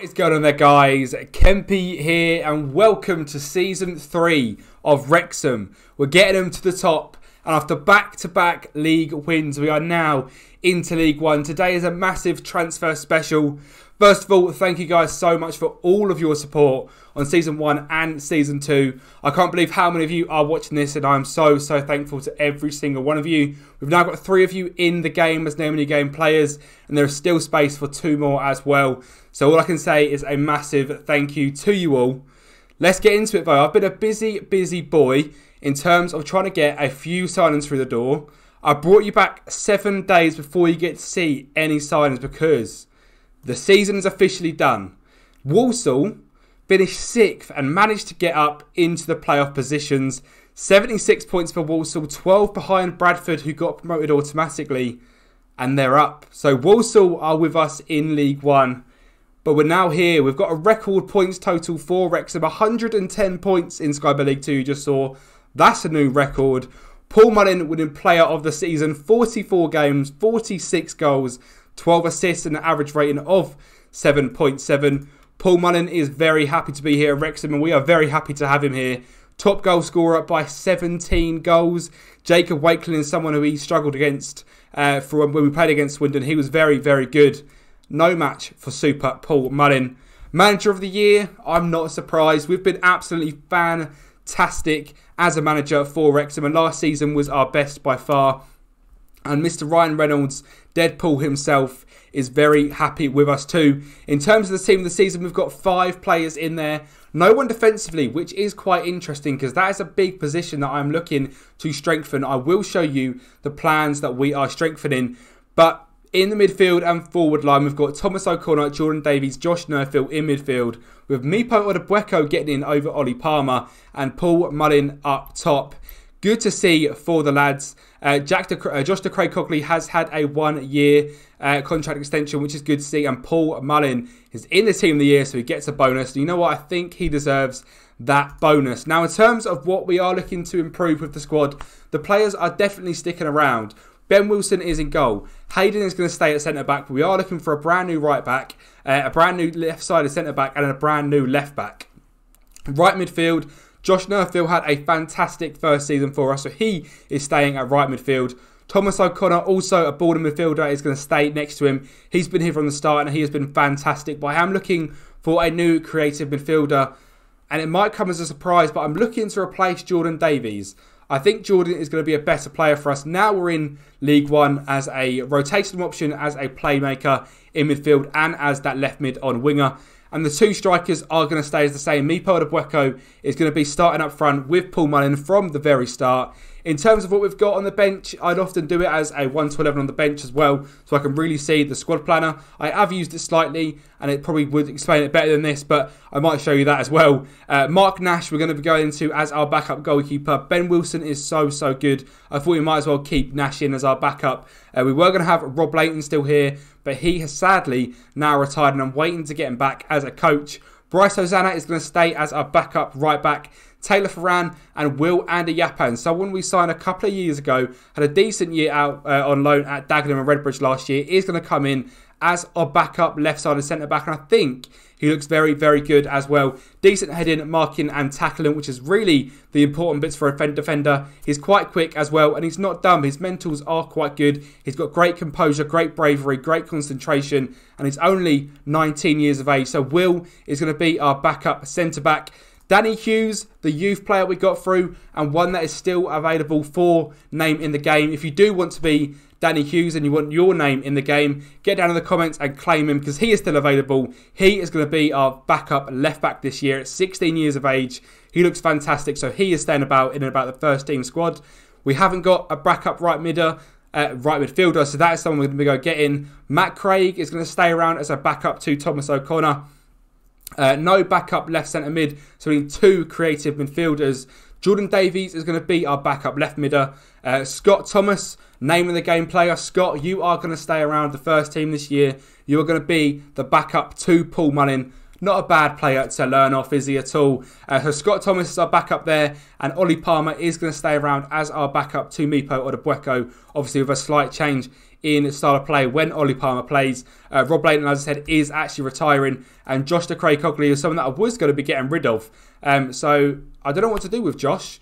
What is going on there, guys? Kempy here, and welcome to Season 3 of Wrexham. We're getting them to the top, and after back-to-back league wins, we are now into League 1. Today is a massive transfer special. First of all, thank you guys so much for all of your support on Season 1 and Season 2. I can't believe how many of you are watching this, and I'm so thankful to every single one of you. We've now got 3 of you in the game as Name Any Game players, and there is still space for 2 more as well. So all I can say is a massive thank you to you all. Let's get into it though. I've been a busy boy in terms of trying to get a few signings through the door. I brought you back 7 days before you get to see any signings because the season is officially done. Walsall finished 6th and managed to get up into the playoff positions. 76 points for Walsall, 12 behind Bradford, who got promoted automatically, and they're up. So Walsall are with us in League 1. But we're now here. We've got a record points total for Wrexham. 110 points in Sky Bet League 2 you just saw. That's a new record. Paul Mullin winning player of the season. 44 games, 46 goals, 12 assists and an average rating of 7.7. Paul Mullin is very happy to be here at Wrexham, and we are very happy to have him here. Top goal scorer by 17 goals. Jacob Wakelin is someone who he struggled against for when we played against Swindon. He was very good. No match for Super Paul Mullin. Manager of the year, I'm not surprised. We've been absolutely fantastic as a manager for Wrexham, and last season was our best by far. And Mr. Ryan Reynolds, Deadpool himself, is very happy with us too. In terms of the team of the season, we've got 5 players in there. No one defensively, which is quite interesting because that is a big position that I'm looking to strengthen. I will show you the plans that we are strengthening. But in the midfield and forward line, we've got Thomas O'Connor, Jordan Davies, Josh Nerfield in midfield, with Mipo Odebueko getting in over Ollie Palmer and Paul Mullin up top. Good to see for the lads. Josh de Craig-Cogley has had a 1-year contract extension, which is good to see. And Paul Mullin is in the team of the year, so he gets a bonus. And you know what? I think he deserves that bonus. Now, in terms of what we are looking to improve with the squad, the players are definitely sticking around. Ben Wilson is in goal. Hayden is going to stay at centre-back, but we are looking for a brand new right-back, a brand new left-sided centre-back, and a brand new left-back. Right midfield, Josh Nerfield had a fantastic first season for us, so he is staying at right midfield. Thomas O'Connor, also a border midfielder, is going to stay next to him. He's been here from the start, and he has been fantastic. But I am looking for a new creative midfielder, and it might come as a surprise, but I'm looking to replace Jordan Davies. I think Jordan is going to be a better player for us. Now we're in League 1 as a rotational option, as a playmaker in midfield, and as that left mid on winger. And the 2 strikers are going to stay as the same. Mipo Odebueko is going to be starting up front with Paul Mullin from the very start. In terms of what we've got on the bench, I'd often do it as a 1-11 on the bench as well, so I can really see the squad planner. I have used it slightly, and it probably would explain it better than this, but I might show you that as well. Mark Nash, we're going to be going into as our backup goalkeeper. Ben Wilson is so good. I thought we might as well keep Nash in as our backup. We were going to have Rob Layton still here, but he has sadly now retired, and I'm waiting to get him back as a coach. Bryce Hosanna is going to stay as our backup right back. Taylor Ferran and Will Yapan, someone we signed a couple of years ago, had a decent year out on loan at Dagenham and Redbridge last year, is going to come in as our backup left-sided centre-back, and I think he looks very good as well. Decent heading, marking and tackling, which is really the important bits for a defender. He's quite quick as well, and he's not dumb. His mentals are quite good. He's got great composure, great bravery, great concentration, and he's only 19 years of age. So Will is going to be our backup centre-back. Danny Hughes, the youth player we got through, and one that is still available for name in the game. If you do want to be Danny Hughes and you want your name in the game, get down in the comments and claim him because he is still available. He is going to be our backup left back this year at 16 years of age. He looks fantastic, so he is staying about in about the first team squad. We haven't got a backup right midfielder, so that is someone we're going to go getting. Matt Craig is going to stay around as a backup to Thomas O'Connor. No backup left centre mid, so we need 2 creative midfielders. Jordan Davies is going to be our backup left midder. Scott Thomas, name of the game player. Scott, you are going to stay around the first team this year. You are going to be the backup to Paul Mullin. not a bad player to learn off, is he at all? So Scott Thomas is our backup there, and Ollie Palmer is going to stay around as our backup to Mipo Odebueko, obviously with a slight change in style of play when Ollie Palmer plays. Rob Layton, as I said, is actually retiring, and Josh de Craig-Cogley is someone that I was going to be getting rid of. So I don't know what to do with Josh.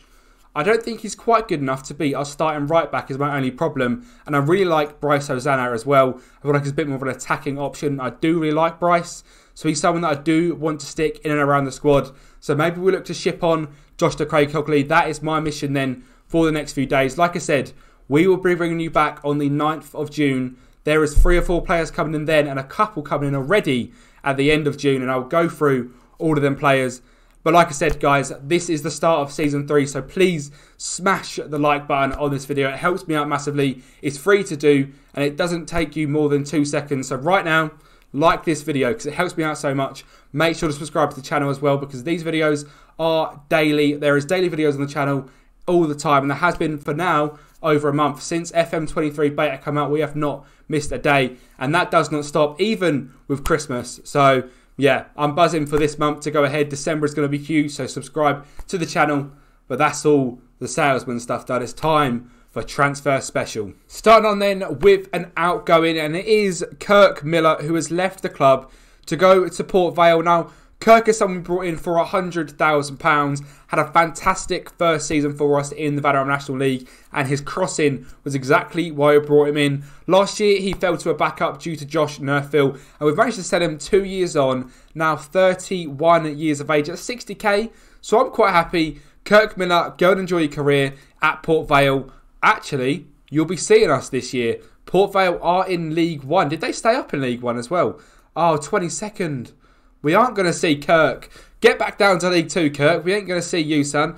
I don't think he's quite good enough to be our starting right back is my only problem. And I really like Bryce Hosanna as well. I feel like he's a bit more of an attacking option. I do really like Bryce. So he's someone that I do want to stick in and around the squad. So maybe we look to ship on Josh de Craig-Cogley. That is my mission then for the next few days. Like I said, we will be bringing you back on the 9th of June. There is 3 or 4 players coming in then and a couple coming in already at the end of June. And I'll go through all of them players. But like I said, guys, this is the start of Season 3, so please smash the like button on this video. It helps me out massively. It's free to do, and it doesn't take you more than 2 seconds. So right now, like this video, because it helps me out so much. Make sure to subscribe to the channel as well, because these videos are daily. There is daily videos on the channel all the time, and there has been, for now, over a month. Since FM23 beta come out, we have not missed a day, and that does not stop, even with Christmas. So yeah, I'm buzzing for this month to go ahead. December is going to be huge, so subscribe to the channel. But that's all the salesman stuff done. It's time for Transfer Special. Starting on then with an outgoing, and it is Kirk Miller, who has left the club to go to Port Vale. Now, Kirk is someone we brought in for £100,000, had a fantastic first season for us in the Valorant National League, and his crossing was exactly why we brought him in. Last year, he fell to a backup due to Josh Nerfville, and we've managed to sell him 2 years on, now 31 years of age at 60k, so I'm quite happy. Kirk Miller, go and enjoy your career at Port Vale. Actually, you'll be seeing us this year. Port Vale are in League 1. Did they stay up in League 1 as well? Oh, 22nd. We aren't going to see Kirk. Get back down to League 2, Kirk. We ain't going to see you, son.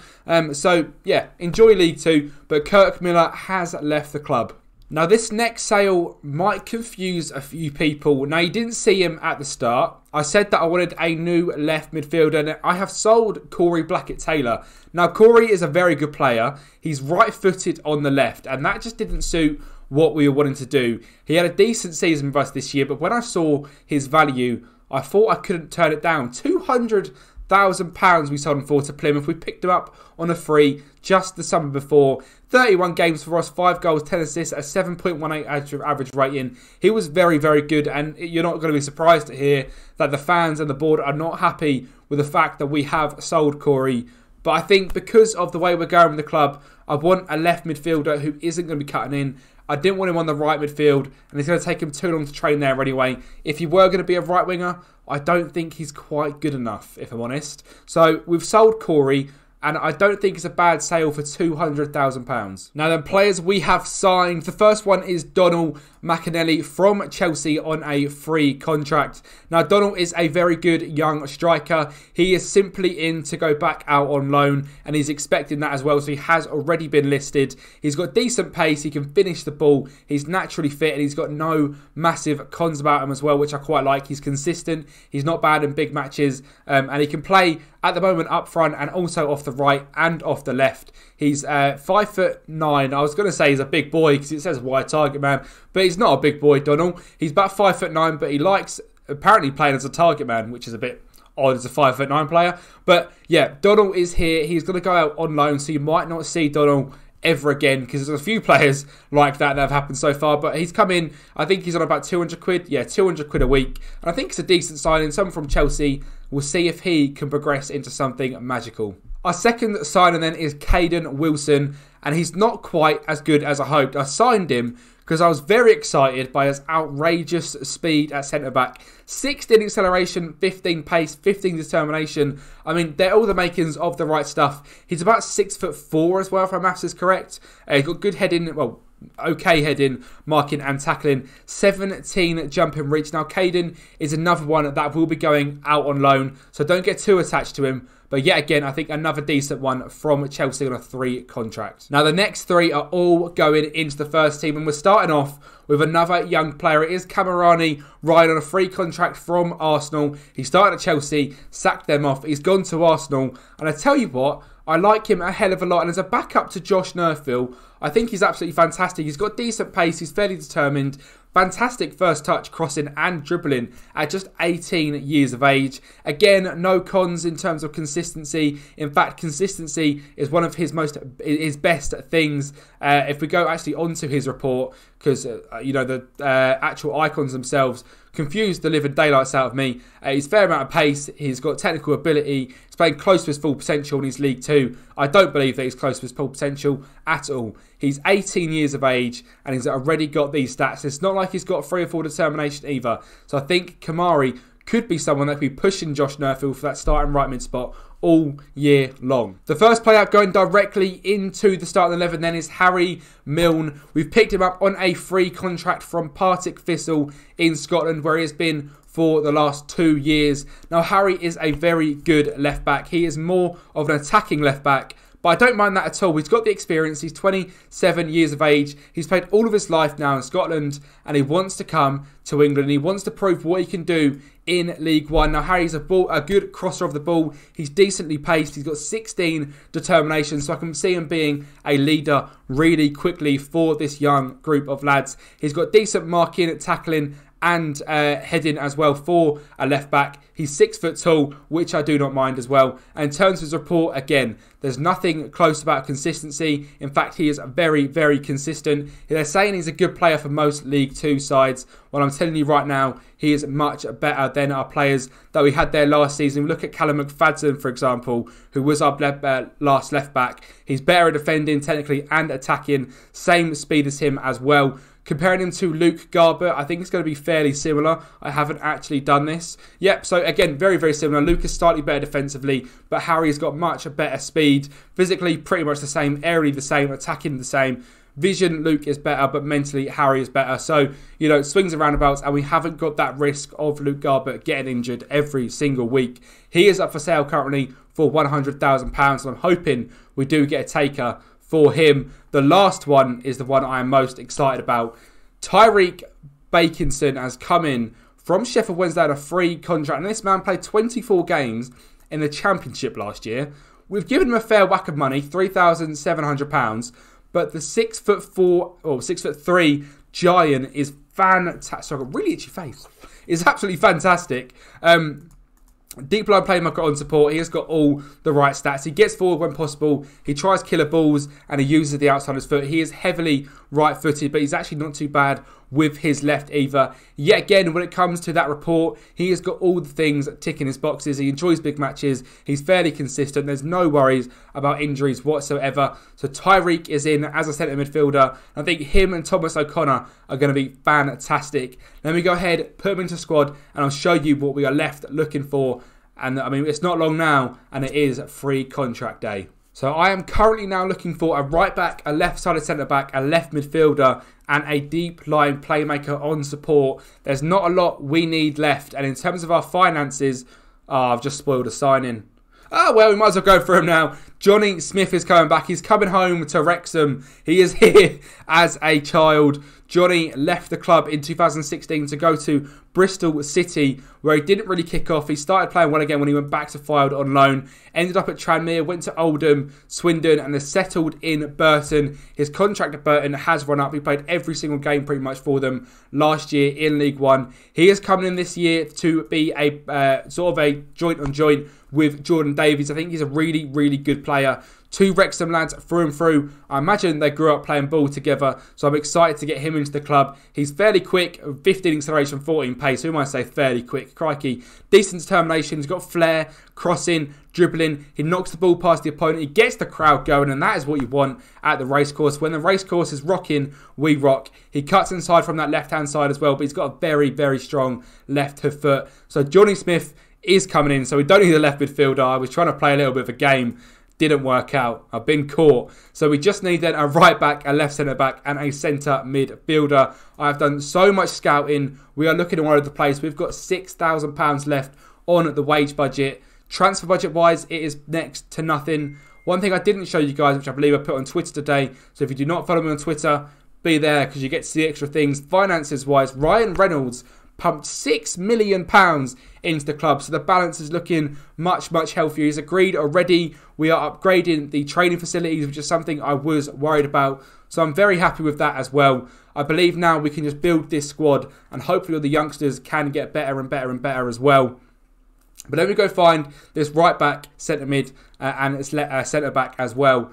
So, yeah, enjoy League 2. But Kirk Miller has left the club. Now, this next sale might confuse a few people. Now, you didn't see him at the start. I said that I wanted a new left midfielder, and I have sold Corey Blackett-Taylor. Now, Corey is a very good player. He's right-footed on the left, and that just didn't suit what we were wanting to do. He had a decent season with us this year, but when I saw his value, I thought I couldn't turn it down. £200,000 we sold him for to Plymouth. We picked him up on a free just the summer before. 31 games for us, 5 goals, 10 assists, a 7.18 average rating. He was very, very good, and you're not going to be surprised to hear that the fans and the board are not happy with the fact that we have sold Corey. But I think because of the way we're going with the club, I want a left midfielder who isn't going to be cutting in. I didn't want him on the right midfield, and it's going to take him too long to train there anyway. If he were going to be a right winger, I don't think he's quite good enough, if I'm honest. So we've sold Corey, and I don't think it's a bad sale for £200,000. Now then, players we have signed. The first one is Donald McAnally from Chelsea on a free contract. Now, Donald is a very good young striker. He is simply in to go back out on loan, and he's expecting that as well, so he has already been listed. He's got decent pace, he can finish the ball, he's naturally fit, and he's got no massive cons about him as well, which I quite like. He's consistent, he's not bad in big matches, and he can play at the moment up front and also off the right and off the left. He's 5'9". I was going to say he's a big boy because it says wide target man, but he's not a big boy, Donald. He's about 5'9", but he likes apparently playing as a target man, which is a bit odd as a 5'9" player. But yeah, Donald is here. He's going to go out on loan, so you might not see Donald ever again, because there's a few players like that have happened so far. But he's come in, I think he's on about 200 quid. Yeah, 200 quid a week. And I think it's a decent signing. Someone from Chelsea. We'll see if he can progress into something magical. Our second signing then is Caden Wilson, and he's not quite as good as I hoped. I signed him because I was very excited by his outrageous speed at centre-back. 16 acceleration, 15 pace, 15 determination. I mean, they're all the makings of the right stuff. He's about 6'4" as well, if my maths is correct. He's got good heading, well, okay heading, marking and tackling. 17 jumping reach. Now, Caden is another one that will be going out on loan, so don't get too attached to him. But yet again, I think another decent one from Chelsea on a 3 contract. Now, the next 3 are all going into the first team, and we're starting off with another young player. It is Camerani Ryan on a 3 contract from Arsenal. He started at Chelsea, sacked them off. He's gone to Arsenal, and I tell you what, I like him a hell of a lot. And as a backup to Josh Nerfville, I think he's absolutely fantastic. He's got decent pace. He's fairly determined. Fantastic first touch, crossing and dribbling at just 18 years of age. Again, no cons in terms of consistency. In fact, consistency is one of his best things. If we go actually onto his report, because the actual icons themselves confused the living daylights out of me. He's fair amount of pace. He's got technical ability. He's playing close to his full potential in his League 2. I don't believe that he's close to his full potential at all. He's 18 years of age and he's already got these stats. It's not like he's got 3 or 4 determination either. So I think Kamari could be someone that could be pushing Josh Nerfield for that starting right mid spot all year long. The first player going directly into the starting 11 then is Harry Milne. We've picked him up on a free contract from Partick Thistle in Scotland, where he has been for the last 2 years. Now, Harry is a very good left back. He is more of an attacking left back, but I don't mind that at all. He's got the experience. He's 27 years of age. He's played all of his life now in Scotland, and he wants to come to England. He wants to prove what he can do in League 1. Now, Harry's a good crosser of the ball. He's decently paced. He's got 16 determination, so I can see him being a leader really quickly for this young group of lads. He's got decent marking, tackling, and heading as well for a left back. He's 6 foot tall, which I do not mind as well. And in terms of his report, again, there's nothing close about consistency. In fact, he is very, very consistent. They're saying he's a good player for most League 2 sides. Well, I'm telling you right now, he is much better than our players that we had there last season. Look at Callum McFadden, for example, who was our last left back. He's better at defending technically and attacking. Same speed as him as well. Comparing him to Luke Garbutt, I think it's going to be fairly similar. I haven't actually done this. Yep, so again, very, very similar. Luke is slightly better defensively, but Harry's got much better speed. Physically, pretty much the same. Aerially, the same. Attacking, the same. Vision, Luke is better, but mentally, Harry is better. So, swings and roundabouts, and we haven't got that risk of Luke Garbutt getting injured every single week. He is up for sale currently for £100,000, and I'm hoping we do get a taker for him. The last one is the one I am most excited about. Tyreek Bakinson has come in from Sheffield Wednesday on a free contract, and this man played 24 games in the Championship last year. We've given him a fair whack of money, £3,700, but the 6'4" or 6'3" giant is fantastic. So I've got really itchy face. It's absolutely fantastic. Deep line playmaker on support. He has got all the right stats. He gets forward when possible. He tries killer balls and he uses the outside of his foot. He is heavily right-footed, but he's actually not too bad with his left either. Yet again, when it comes to that report, he has got all the things ticking his boxes. He enjoys big matches. He's fairly consistent. There's no worries about injuries whatsoever. So Tyreek is in as a centre midfielder. I think him and Thomas O'Connor are going to be fantastic. Let me go ahead, put him into squad, and I'll show you what we are left looking for. And I mean, it's not long now, and it is free contract day. So I am currently now looking for a right back, a left-sided centre-back, a left midfielder, and a deep line playmaker on support. There's not a lot we need left. And in terms of our finances, I've just spoiled a signing. Well, we might as well go for him now. Johnny Smith is coming back. He's coming home to Wrexham. He is here as a child. Johnny left the club in 2016 to go to Bristol City, where he didn't really kick off. He started playing well again when he went back to Fylde on loan. Ended up at Tranmere, went to Oldham, Swindon, and has settled in Burton. His contract at Burton has run up. He played every single game pretty much for them last year in League 1. He is coming in this year to be a sort of a joint-on-joint with Jordan Davies. I think he's a really, really good player. 2 Wrexham lads through and through. I imagine they grew up playing ball together, so I'm excited to get him into the club. He's fairly quick, 15 acceleration, 14 pace. Who might say fairly quick? Crikey. Decent determination. He's got flair, crossing, dribbling. He knocks the ball past the opponent. He gets the crowd going, and that is what you want at the racecourse. When the racecourse is rocking, we rock. He cuts inside from that left-hand side as well, but he's got a very, very strong left foot. So Johnny Smith is coming in, so we don't need a left midfielder. I was trying to play a little bit of a game. Didn't work out. I've been caught. So we just need then a right back, a left centre back, and a centre midfielder. I've done so much scouting. We are looking all over the place. We've got £6,000 left on the wage budget. Transfer budget wise, it is next to nothing. One thing I didn't show you guys, which I believe I put on Twitter today. So if you do not follow me on Twitter, be there because you get to see extra things. Finances wise, Ryan Reynolds pumped £6 million into the club. So the balance is looking much, much healthier. He's agreed already. We are upgrading the training facilities, which is something I was worried about. So I'm very happy with that as well. I believe now we can just build this squad and hopefully all the youngsters can get better and better and better as well. But let me go find this right back, centre mid and centre back as well.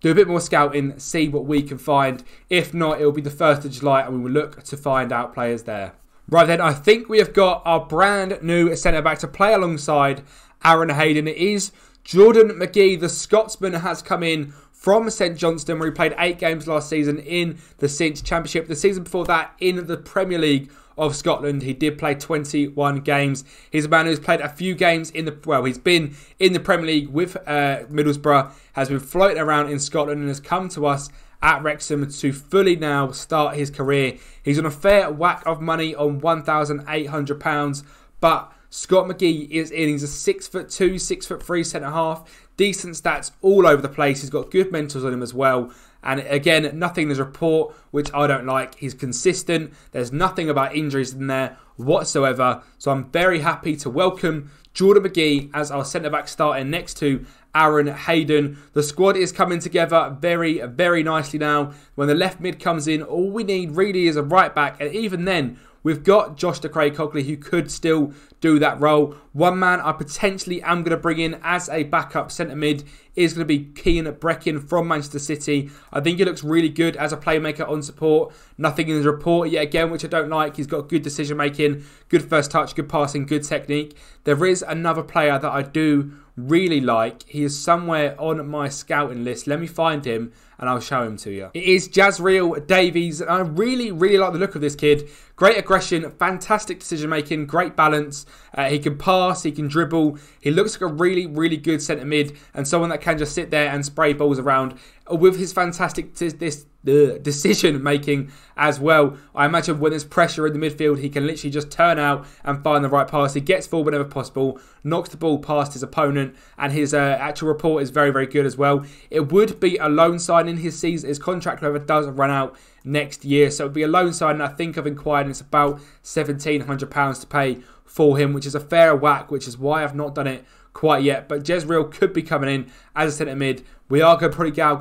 Do a bit more scouting, see what we can find. If not, it will be the 1st of July and we will look to find out players there. Right then, I think we have got our brand new centre back to play alongside Aaron Hayden. It is Jordan McGee, the Scotsman, has come in from St Johnstone, where he played 8 games last season in the Cinch Championship. The season before that, in the Premier League of Scotland, he did play 21 games. He's a man who's played a few games in the... Well, he's been in the Premier League with Middlesbrough, has been floating around in Scotland and has come to us at Wrexham to fully now start his career. He's on a fair whack of money on £1,800, but Scott McGee is in. He's a 6'2", 6'3" centre half. Decent stats all over the place. He's got good mentals on him as well. And again, nothing there's a report, which I don't like. He's consistent. There's nothing about injuries in there whatsoever. So I'm very happy to welcome Jordan McGee as our centre-back starting next to Aaron Hayden. The squad is coming together very, very nicely now. When the left mid comes in, all we need really is a right back. And even then, we've got Josh de Craig-Cockley who could still do that role. One man I potentially am going to bring in as a backup centre mid is going to be Keane Breckin from Manchester City. I think he looks really good as a playmaker on support. Nothing in the report yet again, which I don't like. He's got good decision making, good first touch, good passing, good technique. There is another player that I do really like. He is somewhere on my scouting list. Let me find him and I'll show him to you. It is Jazreel Davies. I really, really like the look of this kid. Great aggression, fantastic decision making, great balance. He can pass, he can dribble. He looks like a really, really good centre mid and someone that can just sit there and spray balls around with his fantastic decision making as well. I imagine when there's pressure in the midfield, he can literally just turn out and find the right pass. He gets forward whenever possible, knocks the ball past his opponent, and his actual report is very, very good as well. It would be a loan signing. His season, his contract, however, does run out next year, so it would be a loan signing. I think I've inquired, and it's about £1,700 to pay for him, which is a fair whack, which is why I've not done it quite yet. But Jezreel could be coming in as a centre mid. We are going to probably go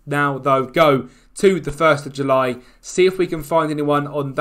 to the 1st of July, see if we can find anyone on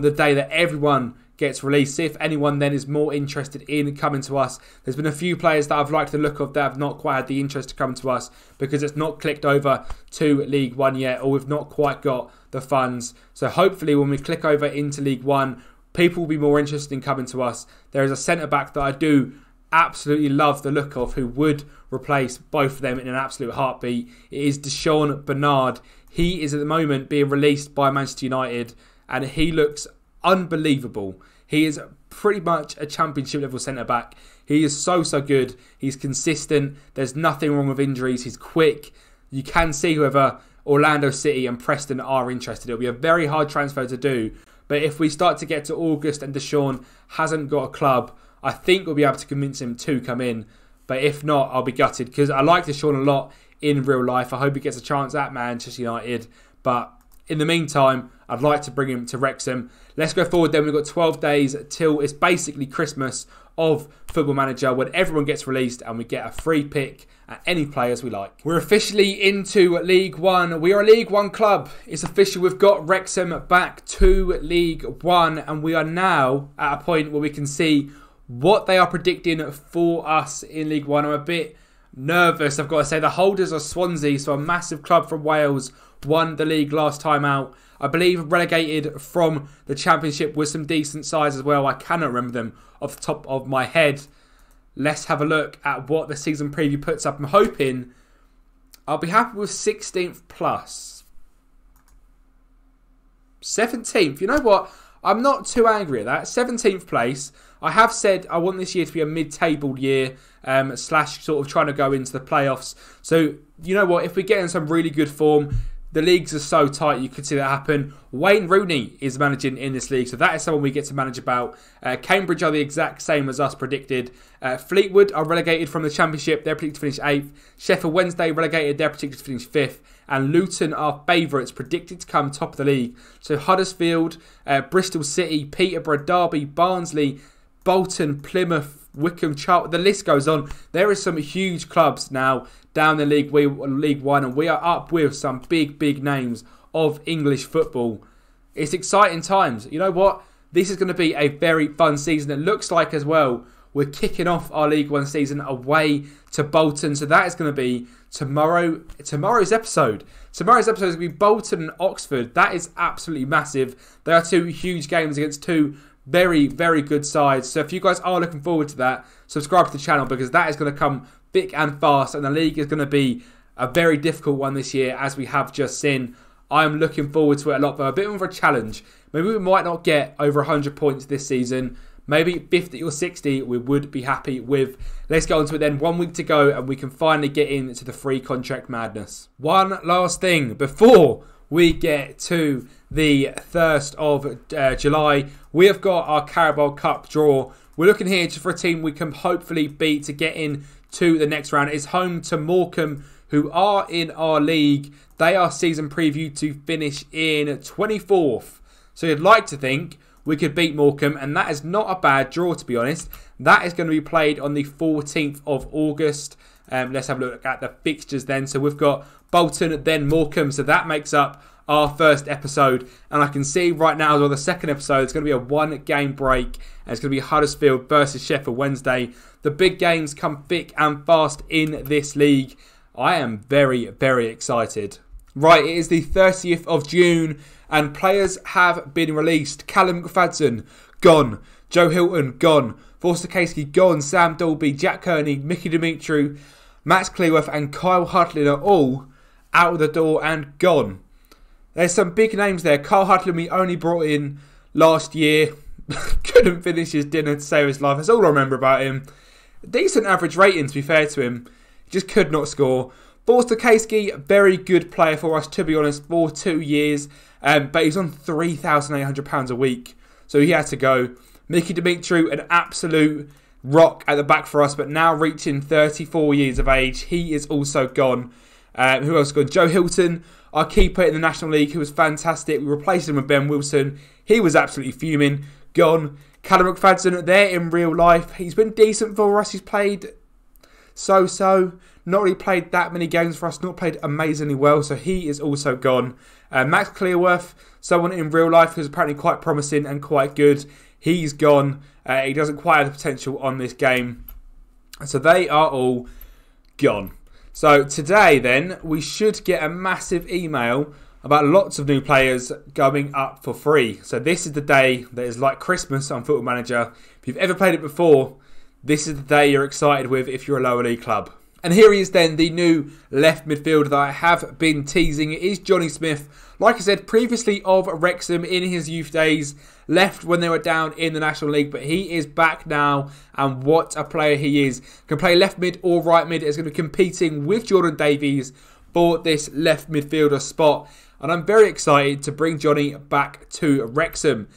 the day that everyone gets released, see if anyone then is more interested in coming to us. There's been a few players that I've liked the look of that have not quite had the interest to come to us because it's not clicked over to League One yet, or we've not quite got the funds. So hopefully when we click over into League One, people will be more interested in coming to us. There is a centre-back that I do absolutely love the look of who would replace both of them in an absolute heartbeat. It is Deshaun Bernard. He is at the moment being released by Manchester United and he looks unbelievable. He is pretty much a championship level centre-back. He is so good. He's consistent. There's nothing wrong with injuries. He's quick. You can see whoever Orlando City and Preston are interested. It'll be a very hard transfer to do. But if we start to get to August and Deshaun hasn't got a club, I think we'll be able to convince him to come in. But if not, I'll be gutted because I like Deshaun a lot in real life. I hope he gets a chance at Manchester United. But in the meantime, I'd like to bring him to Wrexham. Let's go forward then. We've got 12 days till it's basically Christmas of Football Manager when everyone gets released and we get a free pick at any players we like. We're officially into League One. We are a League One club. It's official. We've got Wrexham back to League One and we are now at a point where we can see what they are predicting for us in League One. I'm a bit nervous, I've got to say. The holders are Swansea, so a massive club from Wales, won the league last time out. I believe relegated from the Championship with some decent sides as well. I cannot remember them off the top of my head. Let's have a look at what the season preview puts up. I'm hoping I'll be happy with 16th plus. 17th, you know what? I'm not too angry at that. 17th place. I have said I want this year to be a mid-table year, / sort of trying to go into the playoffs. So, you know what? If we get in some really good form, the leagues are so tight, you could see that happen. Wayne Rooney is managing in this league, so that is someone we get to manage about. Cambridge are the exact same as us predicted. Fleetwood are relegated from the Championship. They're predicted to finish 8th. Sheffield Wednesday relegated. They're predicted to finish 5th. and Luton are favourites, predicted to come top of the league. So Huddersfield, Bristol City, Peterborough, Derby, Barnsley, Bolton, Plymouth, Wycombe, Charlton, the list goes on. There is some huge clubs now down the League 1, and we are up with some big names of English football. It's exciting times. You know what? This is going to be a very fun season. It looks like as well we're kicking off our League 1 season away to Bolton. So that is going to be tomorrow's episode. Tomorrow's episode is going to be Bolton and Oxford. That is absolutely massive. They are two huge games against two very good sides. So if you guys are looking forward to that, subscribe to the channel, because that is going to come thick and fast, and the league is going to be a very difficult one this year, as we have just seen. I'm looking forward to it a lot, but a bit of a challenge. Maybe we might not get over 100 points this season. Maybe 50 or 60 we would be happy with. Let's get on to it then. 1 week to go and we can finally get into the free contract madness. One last thing before we get to the 1st of July. We have got our Carabao Cup draw. We're looking here for a team we can hopefully beat to get in to the next round. It's home to Morecambe, who are in our league. They are season preview to finish in 24th. So you'd like to think we could beat Morecambe, and that is not a bad draw, to be honest. That is going to be played on the 14th of August. Let's have a look at the fixtures then. So we've got Bolton, then Morecambe. So that makes up our first episode. And I can see right now, as well, the second episode, it's going to be a 1 game break. And it's going to be Huddersfield versus Sheffield Wednesday. The big games come thick and fast in this league. I am very excited. Right, it is the 30th of June and players have been released. Callum McFadden, gone. Joe Hilton, gone. Forster Casey, gone. Sam Dolby, Jack Kearney, Mickey Dimitru, Max Cleworth and Kyle Hartley are all out of the door and gone. There's some big names there. Kyle Hartley we only brought in last year. Couldn't finish his dinner to save his life. That's all I remember about him. Decent average rating, to be fair to him. He just could not score. Forster Casey, very good player for us, to be honest, for 2 years. But he's on £3,800 a week. So he had to go. Mickey Dimitru, an absolute rock at the back for us, but now reaching 34 years of age. He is also gone. Who else gone? Joe Hilton, our keeper in the National League, who was fantastic. We replaced him with Ben Wilson. He was absolutely fuming. Gone. Callum McFadden, there in real life. He's been decent for us. He's played so. Not really played that many games for us. Not played amazingly well. So he is also gone. Max Cleworth, someone in real life who's apparently quite promising and quite good. He's gone. He doesn't quite have the potential on this game. So they are all gone. So today then, we should get a massive email about lots of new players going up for free. So this is the day that is like Christmas on Football Manager. If you've ever played it before, this is the day you're excited with if you're a lower league club. And here he is then, the new left midfielder that I have been teasing. It is Johnny Smith. Like I said, previously of Wrexham in his youth days. Left when they were down in the National League. But he is back now. And what a player he is. Can play left mid or right mid. Is going to be competing with Jordan Davies for this left midfielder spot. And I'm very excited to bring Johnny back to Wrexham.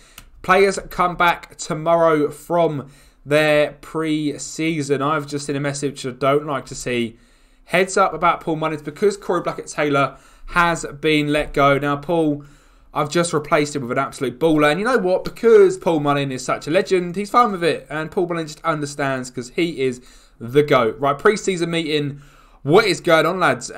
Players come back tomorrow from their pre-season. I've just seen a message I don't like to see. Heads up about Paul Mullins because Corey Blackett-Taylor has been let go. Now, Paul, I've just replaced him with an absolute baller. And you know what? Because Paul Mullins is such a legend, he's fine with it. And Paul Mullins just understands because he is the GOAT. Right, pre-season meeting. What is going on, lads?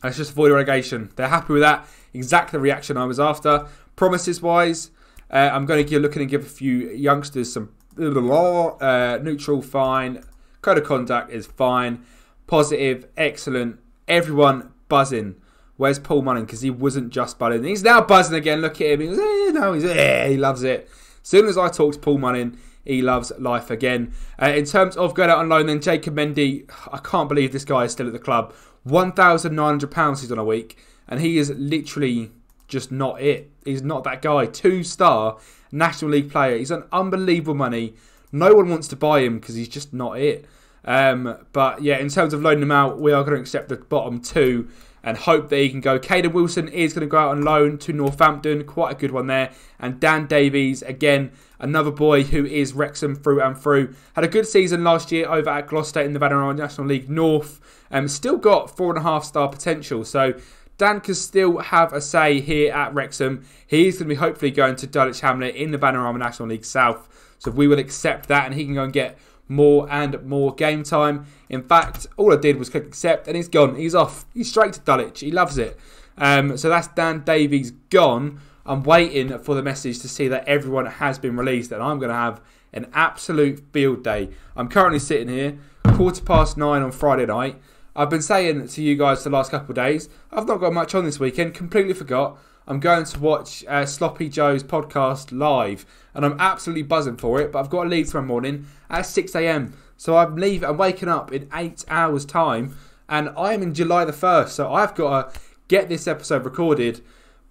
Let's just avoid relegation. They're happy with that. Exactly the reaction I was after. Promises-wise, I'm going to look and give a few youngsters some neutral, fine. Code of conduct is fine. Positive, excellent. Everyone buzzing. Where's Paul Mullins? Because he wasn't just buzzing. He's now buzzing again. Look at him. He goes, he loves it. As soon as I talk to Paul Mullins, he loves life again. In terms of going out on loan, then Jacob Mendy, I can't believe this guy is still at the club. £1,900 he's on a week. And he is literally just not it. He's not that guy. 2-star National League player. He's on unbelievable money. No one wants to buy him because he's just not it. But yeah, in terms of loaning him out, we are going to accept the bottom two. and hope that he can go. Caden Wilson is going to go out on loan to Northampton. Quite a good one there. And Dan Davies, again, another boy who is Wrexham through and through. Had a good season last year over at Gloucester in the Vanarama National League North. Still got 4.5-star potential. So Dan can still have a say here at Wrexham. He is going to be hopefully going to Dulwich Hamlet in the Vanarama National League South. So we will accept that and he can go and get more and more game time. In fact, all I did was click accept and he's gone. He's off. He's straight to Dulwich. He loves it. So that's Dan Davies gone. I'm waiting for the message to see that everyone has been released and I'm going to have an absolute field day. I'm currently sitting here 9:15 on Friday night. I've been saying to you guys the last couple of days, I've not got much on this weekend. Completely forgot. I'm going to watch Sloppy Joe's podcast live and I'm absolutely buzzing for it, but I've got to leave tomorrow morning at 6 a.m. So I'm waking up in 8 hours time and I am in July the 1st. So I've got to get this episode recorded.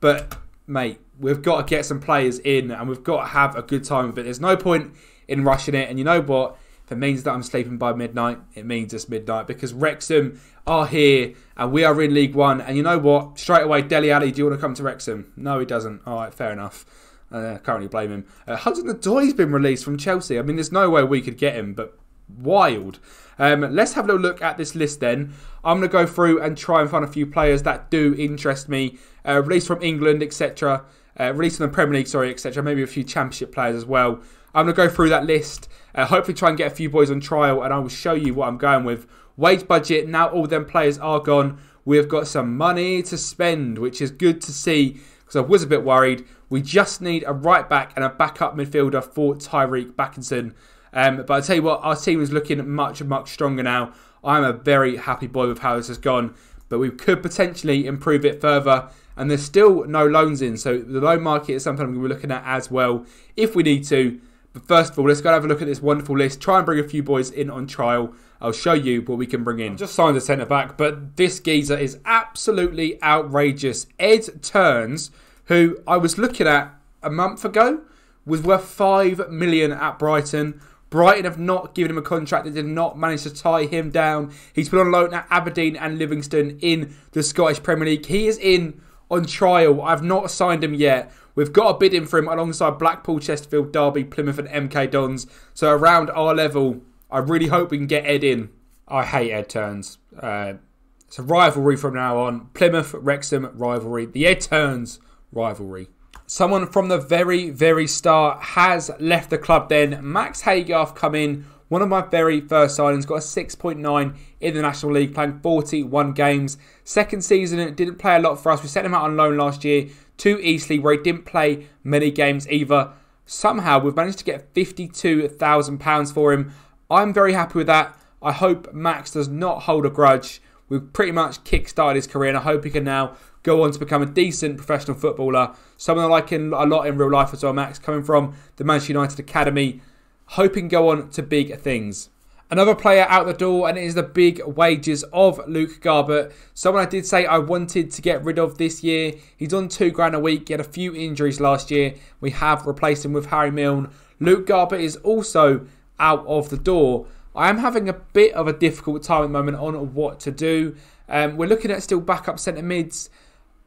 But mate, we've got to get some players in and we've got to have a good time with it. There's no point in rushing it. And you know what? If it means that I'm sleeping by midnight, it means it's midnight because Wrexham are here and we are in League One. And you know what? Straight away, Dele Alli, do you want to come to Wrexham? No, he doesn't. All right, fair enough. I can't really blame him. Hudson-Odoi been released from Chelsea. I mean, there's no way we could get him, but wild. Let's have a little look at this list then. I'm going to go through and try and find a few players that do interest me. Released from England, etc. Released from the Premier League, etc. Maybe a few Championship players as well. I'm going to go through that list. Hopefully try and get a few boys on trial and I will show you what I'm going with. Wage budget, now all them players are gone. We've got some money to spend, which is good to see because I was a bit worried. We just need a right back and a backup midfielder for Tyreek Backinson. But I tell you what, our team is looking much, much stronger now. I'm a very happy boy with how this has gone. But we could potentially improve it further. And there's still no loans in. So the loan market is something we're looking at as well if we need to. But first of all, let's go and have a look at this wonderful list. Try and bring a few boys in on trial. I'll show you what we can bring in. Just signed a centre-back, but this geezer is absolutely outrageous. Ed Turns, who I was looking at a month ago, was worth 5 million at Brighton. Brighton have not given him a contract. They did not manage to tie him down. He's been on loan at Aberdeen and Livingston in the Scottish Premier League. He is in on trial. I've not signed him yet. We've got a bid in for him alongside Blackpool, Chesterfield, Derby, Plymouth and MK Dons. So around our level, I really hope we can get Ed in. I hate Ed Turns. It's a rivalry from now on. Plymouth, Wrexham rivalry. The Ed Turns rivalry. Someone from the very, very start has left the club then. Max Haygarth come in. One of my very first signings. Got a 6.9 in the National League, playing 41 games. Second season, it didn't play a lot for us. We sent him out on loan last year to Eastleigh, where he didn't play many games either. Somehow, we've managed to get £52,000 for him. I'm very happy with that. I hope Max does not hold a grudge. We've pretty much kick-started his career, and I hope he can now go on to become a decent professional footballer. Someone I like a lot in real life as well, Max, coming from the Manchester United Academy. Hoping go on to big things. Another player out the door, and it is the big wages of Luke Garbett. Someone I did say I wanted to get rid of this year. He's on £2,000 a week. He had a few injuries last year. We have replaced him with Harry Milne. Luke Garbett is also out of the door. I am having a bit of a difficult time at the moment on what to do. We're looking at still backup centre mids.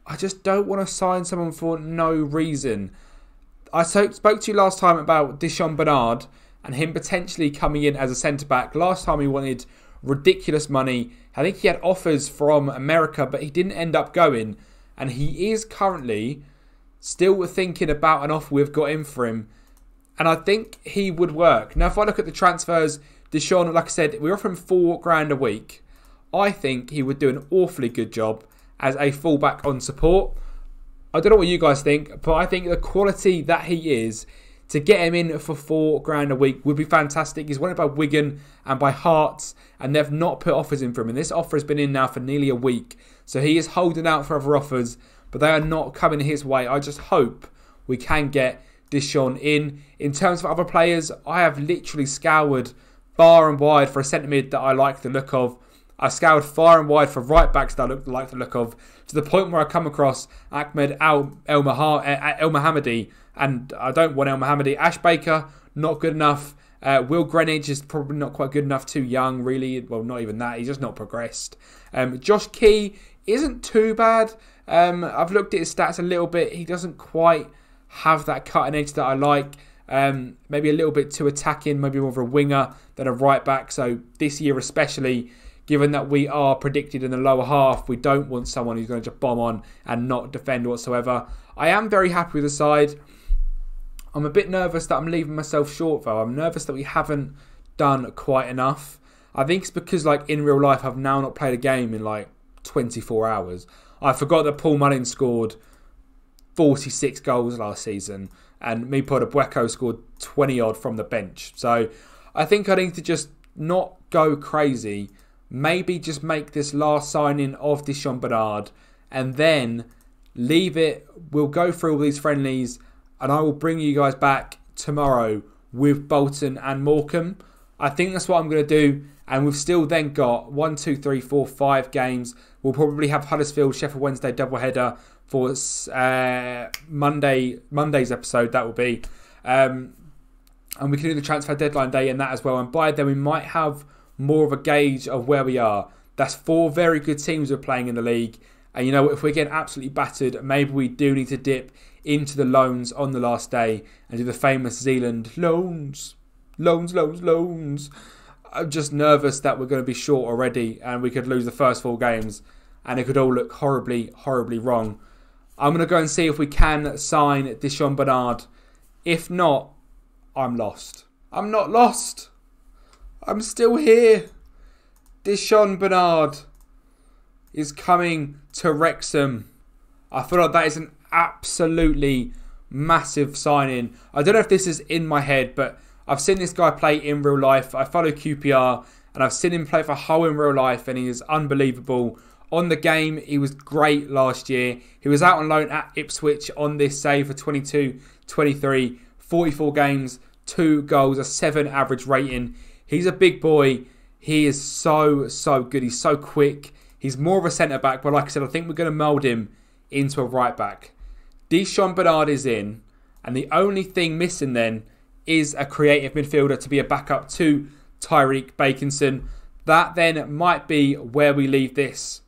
I just don't want to sign someone for no reason. I spoke to you last time about Deshaun Bernard and him potentially coming in as a centre-back. Last time he wanted ridiculous money. I think he had offers from America, but he didn't end up going. And he is currently still thinking about an offer we've got in for him. And I think he would work. Now, if I look at the transfers, Deshaun, like I said, we offer him £4,000 a week. I think he would do an awfully good job as a fullback on support. I don't know what you guys think, but I think the quality that he is, to get him in for £4,000 a week would be fantastic. He's wanted by Wigan and by Hearts, and they've not put offers in for him. And this offer has been in now for nearly a week. So he is holding out for other offers, but they are not coming his way. I just hope we can get Deshaun in. In terms of other players, I have literally scoured far and wide for a centre mid that I like the look of. I scoured far and wide for right backs that I like the look of, to the point where I come across Ahmed El Mohammadi, and I don't want El Mohammadi. Ash Baker, not good enough. Will Greenwich is probably not quite good enough, too young, really. Well, not even that. He's just not progressed. Josh Key isn't too bad. I've looked at his stats a little bit. He doesn't quite have that cutting edge that I like. Maybe a little bit too attacking, maybe more of a winger than a right back. So this year especially, given that we are predicted in the lower half, we don't want someone who's going to just bomb on and not defend whatsoever. I am very happy with the side. I'm a bit nervous that I'm leaving myself short though. I'm nervous that we haven't done quite enough. I think it's because like in real life I've now not played a game in like 24 hours. I forgot that Paul Mullin scored 46 goals last season and me Bueko scored 20 odd from the bench. So I think I need to just not go crazy. Maybe just make this last signing of Dijon Bernard and then leave it. We'll go through all these friendlies and I will bring you guys back tomorrow with Bolton and Morecambe. I think that's what I'm going to do. And we've still then got 1, 2, 3, 4, 5 games. We'll probably have Huddersfield, Sheffield Wednesday doubleheader for Monday's episode. That will be. And we can do the transfer deadline day and that as well. And by then we might have more of a gauge of where we are. That's 4 very good teams we're playing in the league. And you know, if we're getting absolutely battered, maybe we do need to dip into the loans on the last day and do the famous Zealand loans. I'm just nervous that we're going to be short already and we could lose the first 4 games and it could all look horribly, horribly wrong. I'm going to go and see if we can sign Dijon Bernard. If not, I'm lost. I'm not lost. I'm still here. Dijon Bernard is coming to Wrexham. I feel like that is an absolutely massive signing. I don't know if this is in my head, but I've seen this guy play in real life. I follow QPR and I've seen him play for Hull in real life and he is unbelievable. On the game, he was great last year. He was out on loan at Ipswich on this save for 22-23, 44 games, 2 goals, a 7 average rating. He's a big boy. He is so good. He's so quick. He's more of a centre-back, but like I said, I think we're going to mould him into a right-back. Dijon Bernard is in, and the only thing missing then is a creative midfielder to be a backup to Tyreek Bakinson. That then might be where we leave this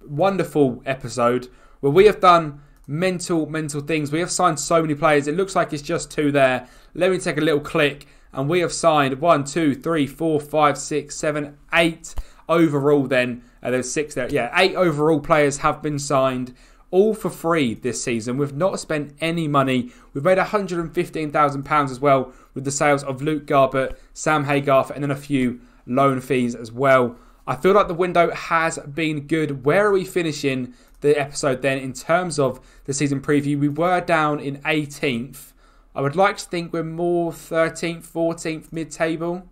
wonderful episode, where we have done mental things. We have signed so many players. It looks like it's just 2 there. Let me take a little click, and we have signed 1, 2, 3, 4, 5, 6, 7, 8 overall then. There's 6 there. Yeah, 8 overall players have been signed, all for free this season. We've not spent any money. We've made £115,000 as well with the sales of Luke Garbett, Sam Haygarth, and then a few loan fees as well. I feel like the window has been good. Where are we finishing the episode then in terms of the season preview? We were down in 18th. I would like to think we're more 13th, 14th mid-table.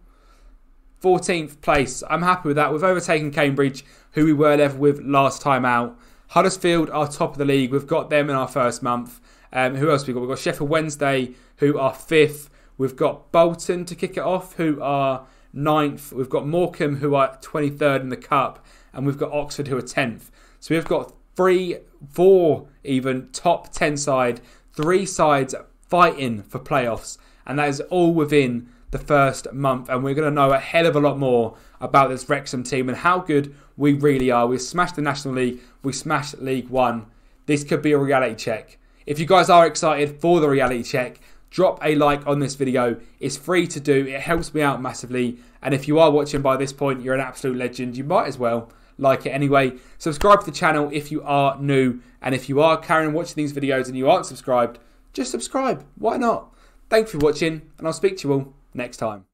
14th place. I'm happy with that. We've overtaken Cambridge, who we were level with last time out. Huddersfield are top of the league. We've got them in our first month. Who else have we got? We've got Sheffield Wednesday, who are 5th. We've got Bolton to kick it off, who are 9th. We've got Morecambe, who are 23rd in the Cup. And we've got Oxford, who are 10th. So we've got 3, 4 even top 10 side. 3 sides fighting for playoffs. And that is all within the first month. And we're going to know a hell of a lot more about this Wrexham team and how good we really are. We've smashed the National League. We smashed League One. This could be a reality check. If you guys are excited for the reality check, drop a like on this video. It's free to do. It helps me out massively. And if you are watching by this point, you're an absolute legend. You might as well like it anyway. Subscribe to the channel if you are new. And if you are carrying on watching these videos and you aren't subscribed, just subscribe. Why not? Thanks for watching, and I'll speak to you all next time.